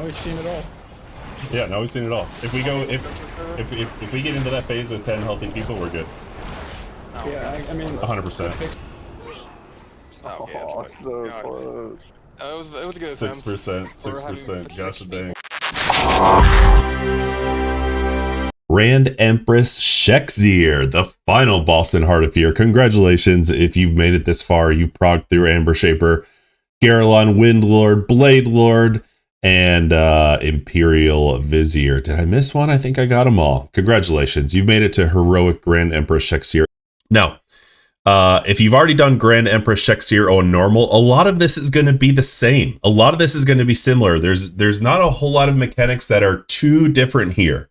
we've seen it all. Yeah, now we've seen it all. If we go, if we get into that phase with 10 healthy people, we're good. Oh, yeah, I mean, 100%. Oh, so close. It was a good 6%, 6%. Gosh dang. Grand Empress Shekzeer, the final boss in Heart of Fear. Congratulations if you've made it this far. You've progged through Amber Shaper, Garrelon, Windlord, Blade Lord, and Imperial Vizier. Did I miss one? I think I got them all. Congratulations. You've made it to Heroic Grand Empress Shekzeer. Now, if you've already done Grand Empress Shekzeer on normal, a lot of this is going to be the same. A lot of this is going to be similar. There's not a whole lot of mechanics that are too different here.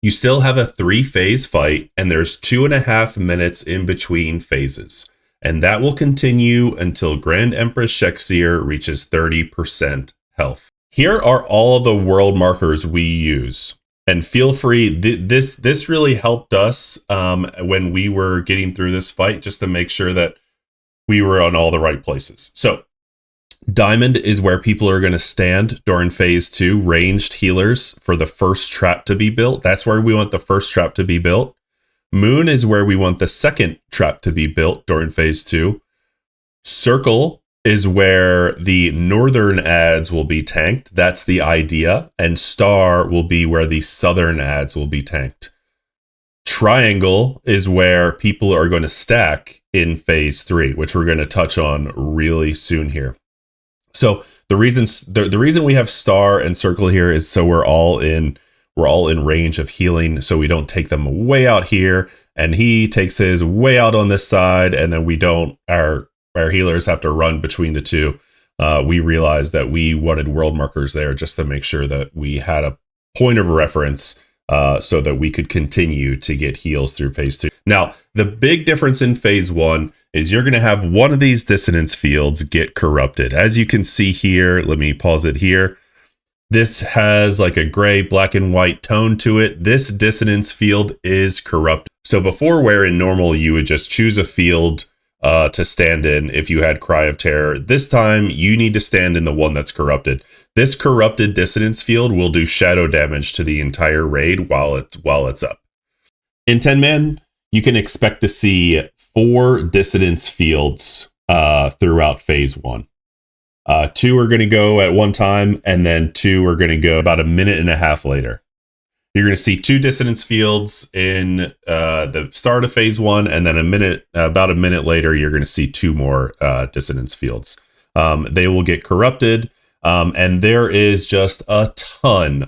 You still have a 3-phase fight, and there's 2.5 minutes in between phases. And that will continue until Grand Empress Shekzeer reaches 30% health. Here are all of the world markers we use. And feel free, this really helped us when we were getting through this fight, just to make sure that we were on all the right places. So, Diamond is where people are going to stand during phase 2, ranged healers for the first trap to be built. That's where we want the first trap to be built. Moon is where we want the second trap to be built during phase 2. Circle is where the northern ads will be tanked. That's the idea. And Star will be where the southern ads will be tanked. Triangle is where people are going to stack in phase 3, which we're going to touch on really soon here. So the reason we have Star and Circle here is so we're all in range of healing, so we don't take them way out here, and he takes his way out on this side, and then we don't. Our healers have to run between the two. We realized that we wanted world markers there just to make sure that we had a point of reference, so that we could continue to get heals through phase 2. Now, the big difference in phase 1 is you're going to have one of these dissonance fields get corrupted. As you can see here, let me pause it here. This has like a gray, black, and white tone to it. This dissonance field is corrupted. So before, where in normal you would just choose a field to stand in if you had Cry of Terror, this time you need to stand in the one that's corrupted. This corrupted dissonance field will do shadow damage to the entire raid while it's up. In 10-man, you can expect to see 4 dissonance fields throughout phase 1. 2 are going to go at one time, and then 2 are going to go about a minute and a half later. You're going to see 2 dissonance fields in the start of phase 1, and then about a minute later, you're going to see 2 more dissonance fields. They will get corrupted. And there is just a ton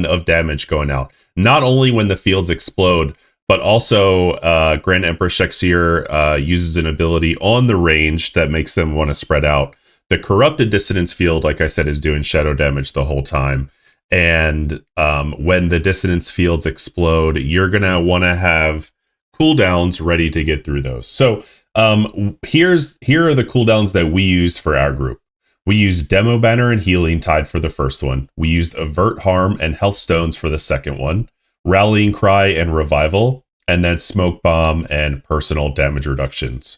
of damage going out. Not only when the fields explode, but also Grand Empress Shekzeer uses an ability on the range that makes them want to spread out. The corrupted dissonance field, like I said, is doing shadow damage the whole time. And when the dissonance fields explode, you're going to want to have cooldowns ready to get through those. So here are the cooldowns that we use for our group. We used Demo Banner and Healing tied for the first one. We used Avert Harm and Health Stones for the second one. Rallying Cry and Revival. And then Smoke Bomb and Personal Damage Reductions.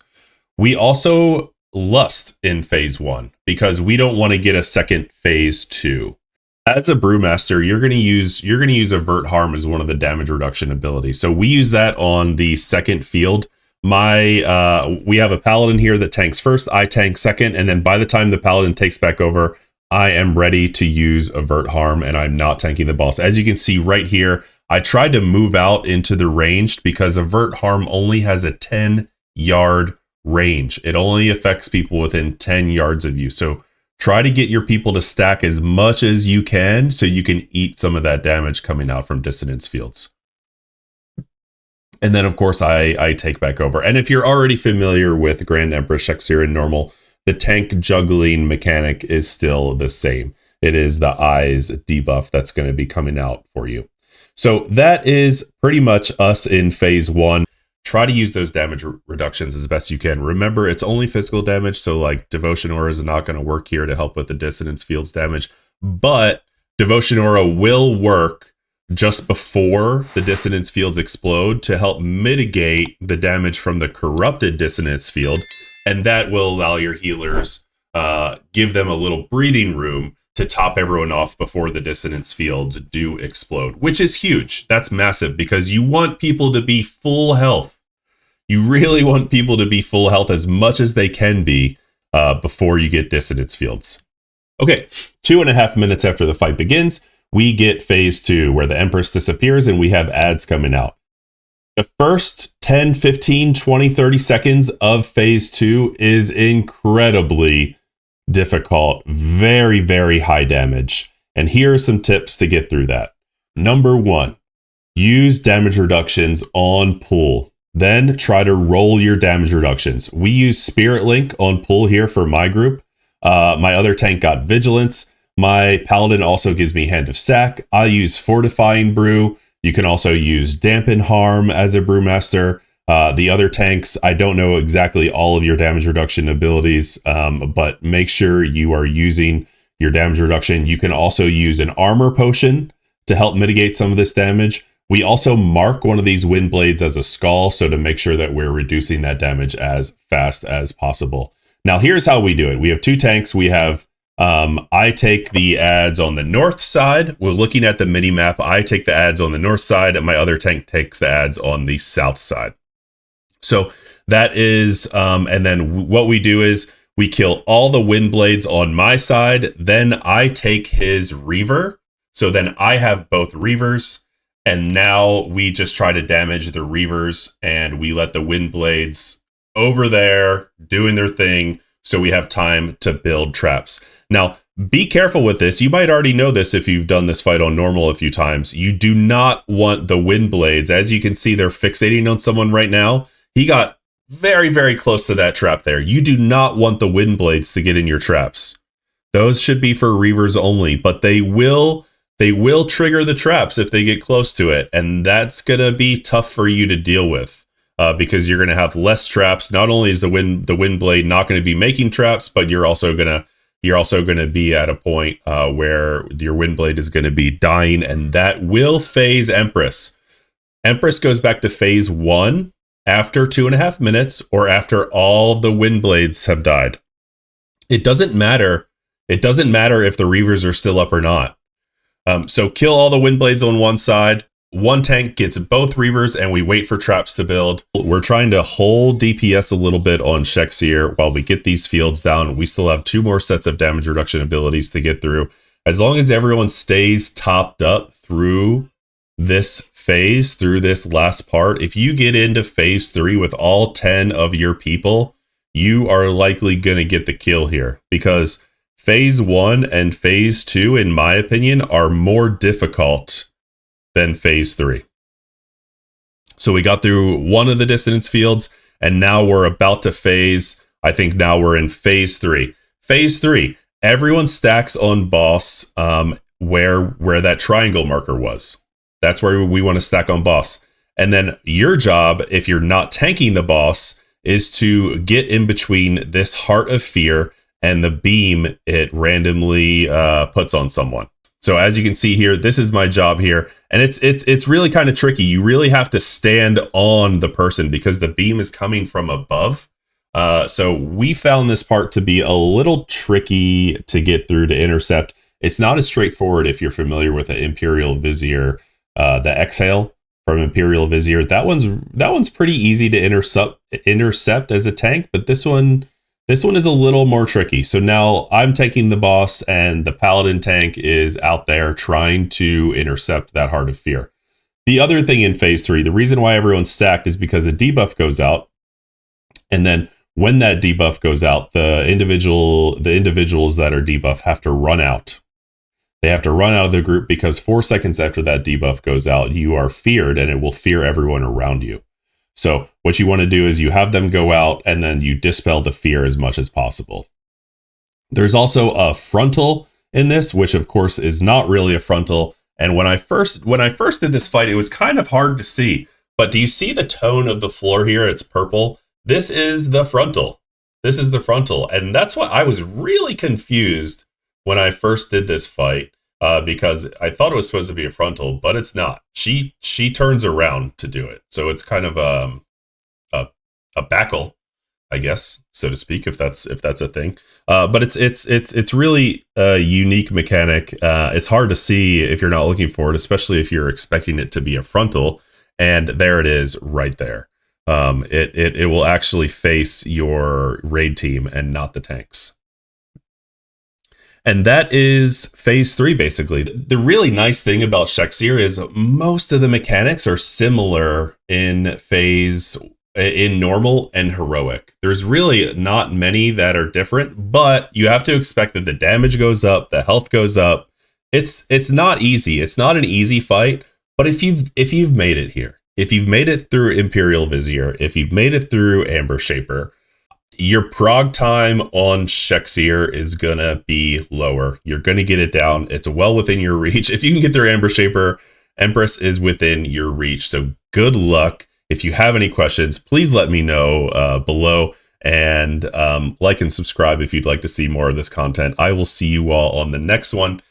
We also Lust in phase 1 because we don't want to get a second phase 2. As a Brewmaster, you're going to use Avert Harm as one of the damage reduction abilities. So we use that on the second field. We have a paladin here that tanks first, I tank second, and then by the time the paladin takes back over, I am ready to use Avert Harm, and I'm not tanking the boss. As you can see right here, I tried to move out into the ranged because Avert Harm only has a 10-yard range. It only affects people within 10 yards of you. So try to get your people to stack as much as you can so you can eat some of that damage coming out from dissonance fields. And then, of course, I take back over. And if you're already familiar with Grand Empress Shekzeer in normal, the tank juggling mechanic is still the same. It is the eyes debuff that's going to be coming out for you. So that is pretty much us in phase 1. Try to use those damage reductions as best you can. Remember, it's only physical damage, so like Devotion Aura is not going to work here to help with the dissonance fields damage. But Devotion Aura will work just before the dissonance fields explode to help mitigate the damage from the corrupted dissonance field, and that will allow your healers give them a little breathing room to top everyone off before the dissonance fields do explode, which is huge. That's massive because you want people to be full health. You really want people to be full health as much as they can be before you get dissonance fields. Okay, 2.5 minutes after the fight begins, we get phase 2 where the Empress disappears and we have ads coming out. The first 10, 15, 20, 30 seconds of phase 2 is incredibly difficult, very, very high damage. And here are some tips to get through that. Number 1, use damage reductions on pull. Then try to roll your damage reductions. We use Spirit Link on pull here for my group. My other tank got Vigilance. My Paladin also gives me Hand of Sack. I use Fortifying Brew. You can also use Dampen Harm as a Brewmaster. The other tanks, I don't know exactly all of your damage reduction abilities, but make sure you are using your damage reduction. You can also use an armor potion to help mitigate some of this damage. We also mark one of these wind blades as a skull, so to make sure that we're reducing that damage as fast as possible. Now, here's how we do it. We have 2 tanks. We have, I take the ads on the north side. We're looking at the mini map. I take the ads on the north side, and my other tank takes the ads on the south side. So that is, and then what we do is we kill all the wind blades on my side. Then I take his Reaver. So then I have both Reavers. And now we just try to damage the Reavers and we let the wind blades over there doing their thing. So we have time to build traps. Now, be careful with this. You might already know this if you've done this fight on normal a few times. You do not want the wind blades. As you can see, they're fixating on someone right now. He got very, very close to that trap there. You do not want the wind blades to get in your traps. Those should be for Reavers only, but they will trigger the traps if they get close to it. And that's going to be tough for you to deal with because you're going to have less traps. Not only is the wind blade not going to be making traps, but you're also going to be at a point where your wind blade is going to be dying, and that will phase Empress. Empress goes back to phase 1 after 2.5 minutes or after all the wind blades have died. It doesn't matter. It doesn't matter if the Reavers are still up or not. So kill all the wind blades on one side. One tank gets both Reavers and we wait for traps to build. We're trying to hold DPS a little bit on Shekzeer while we get these fields down. We still have 2 more sets of damage reduction abilities to get through. As long as everyone stays topped up through this phase, through this last part, if you get into phase 3 with all 10 of your people, you are likely going to get the kill here because phase 1 and phase 2, in my opinion, are more difficult than phase 3. So we got through one of the dissonance fields, and now we're about to phase. I think now we're in phase 3. Phase 3, everyone stacks on boss where that triangle marker was. That's where we want to stack on boss. And then your job, if you're not tanking the boss, is to get in between this Heart of Fear and the beam it randomly puts on someone. So as you can see here, this is my job here. And it's really kind of tricky. You really have to stand on the person because the beam is coming from above. So we found this part to be a little tricky to get through to intercept. It's not as straightforward if you're familiar with the Imperial Vizier, the Exhale from Imperial Vizier. That one's pretty easy to intercept as a tank, but this one is a little more tricky. So now I'm taking the boss and the Paladin tank is out there trying to intercept that Heart of Fear. The other thing in phase 3, the reason why everyone's stacked is because a debuff goes out. And then when that debuff goes out, the individuals that are debuffed have to run out. They have to run out of the group because 4 seconds after that debuff goes out, you are feared and it will fear everyone around you. So what you want to do is you have them go out and then you dispel the fear as much as possible. There's also a frontal in this, which of course is not really a frontal. And when I first did this fight, it was kind of hard to see. But do you see the tone of the floor here? It's purple. This is the frontal. This is the frontal. And that's what I was really confused when I first did this fight. Because I thought it was supposed to be a frontal, but it's not. She turns around to do it. So it's kind of a backle, I guess, so to speak, if that's a thing. But it's really a unique mechanic. It's hard to see if you're not looking for it, especially if you're expecting it to be a frontal. And there it is, right there. It will actually face your raid team and not the tanks. And that is phase 3, basically. The really nice thing about Shekzeer is most of the mechanics are similar in normal and heroic. There's really not many that are different, but you have to expect that the damage goes up, the health goes up. It's not easy. It's not an easy fight, but if you've made it here, if you've made it through Imperial Vizier, if you've made it through Amber Shaper, your prog time on Shekzeer is gonna be lower. You're gonna get it down. It's well within your reach. If you can get through Amber Shaper, Empress is within your reach. So good luck. If you have any questions, please let me know below, and like and subscribe if you'd like to see more of this content. I will see you all on the next one.